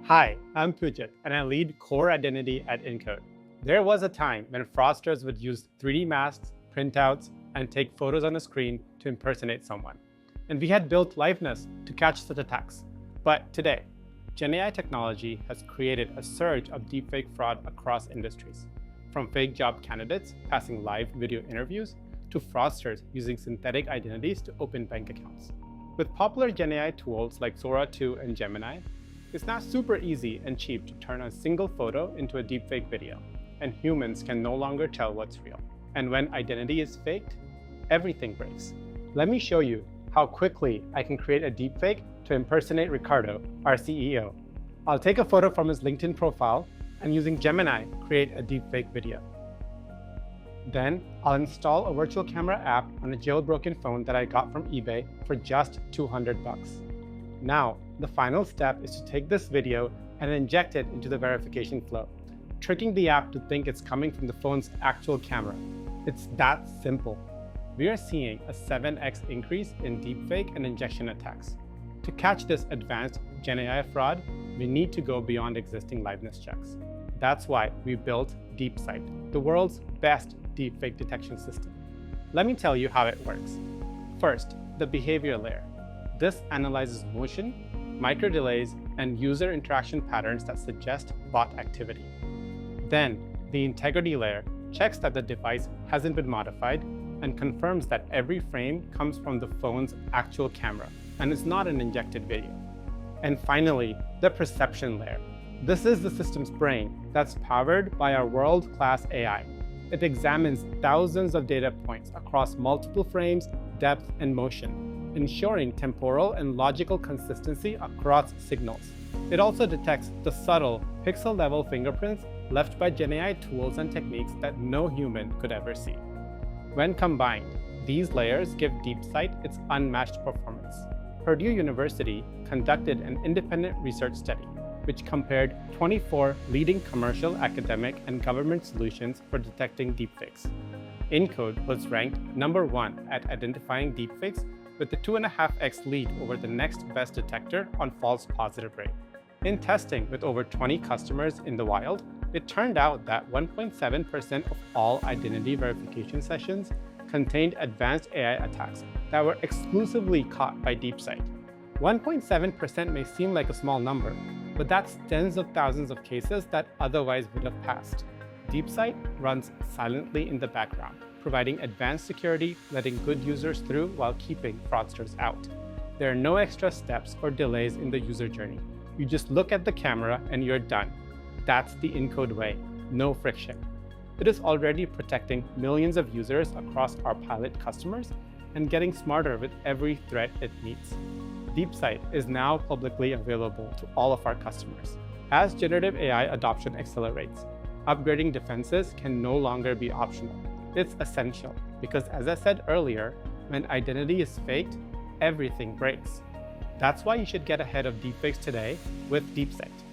Hi, I'm Poojit, and I lead core identity at Incode. There was a time when fraudsters would use 3D masks, printouts, and take photos on a screen to impersonate someone. And we had built liveness to catch such attacks. But today, GenAI technology has created a surge of deepfake fraud across industries, from fake job candidates passing live video interviews to fraudsters using synthetic identities to open bank accounts. With popular GenAI tools like Sora 2 and Gemini, it's now super easy and cheap to turn a single photo into a deepfake video, and humans can no longer tell what's real. And when identity is faked, everything breaks. Let me show you how quickly I can create a deepfake to impersonate Ricardo, our CEO. I'll take a photo from his LinkedIn profile and using Gemini, create a deepfake video. Then I'll install a virtual camera app on a jailbroken phone that I got from eBay for just $200. Now, the final step is to take this video and inject it into the verification flow, tricking the app to think it's coming from the phone's actual camera. It's that simple. We are seeing a 7x increase in deepfake and injection attacks. To catch this advanced GenAI fraud, we need to go beyond existing liveness checks. That's why we built Deepsight, the world's best deepfake detection system. Let me tell you how it works. First, the behavior layer. This analyzes motion, micro delays, and user interaction patterns that suggest bot activity. Then, the integrity layer checks that the device hasn't been modified and confirms that every frame comes from the phone's actual camera and is not an injected video. And finally, the perception layer. This is the system's brain that's powered by our world-class AI. It examines thousands of data points across multiple frames, depth, and motion, ensuring temporal and logical consistency across signals. It also detects the subtle, pixel-level fingerprints left by GenAI tools and techniques that no human could ever see. When combined, these layers give Deepsight its unmatched performance. Purdue University conducted an independent research study, which compared 24 leading commercial, academic, and government solutions for detecting deepfakes. Incode was ranked #1 at identifying deepfakes with a 2.5x lead over the next best detector on false positive rate. In testing with over 20 customers in the wild, it turned out that 1.7% of all identity verification sessions contained advanced AI attacks that were exclusively caught by Deepsight. 1.7% may seem like a small number, but that's tens of thousands of cases that otherwise would have passed. Deepsight runs silently in the background, providing advanced security, letting good users through while keeping fraudsters out. There are no extra steps or delays in the user journey. You just look at the camera and you're done. That's the Incode way, no friction. It is already protecting millions of users across our pilot customers and getting smarter with every threat it meets. Deepsight is now publicly available to all of our customers. As generative AI adoption accelerates, upgrading defenses can no longer be optional. It's essential because, as I said earlier, when identity is faked, everything breaks. That's why you should get ahead of deepfakes today with Deepsight.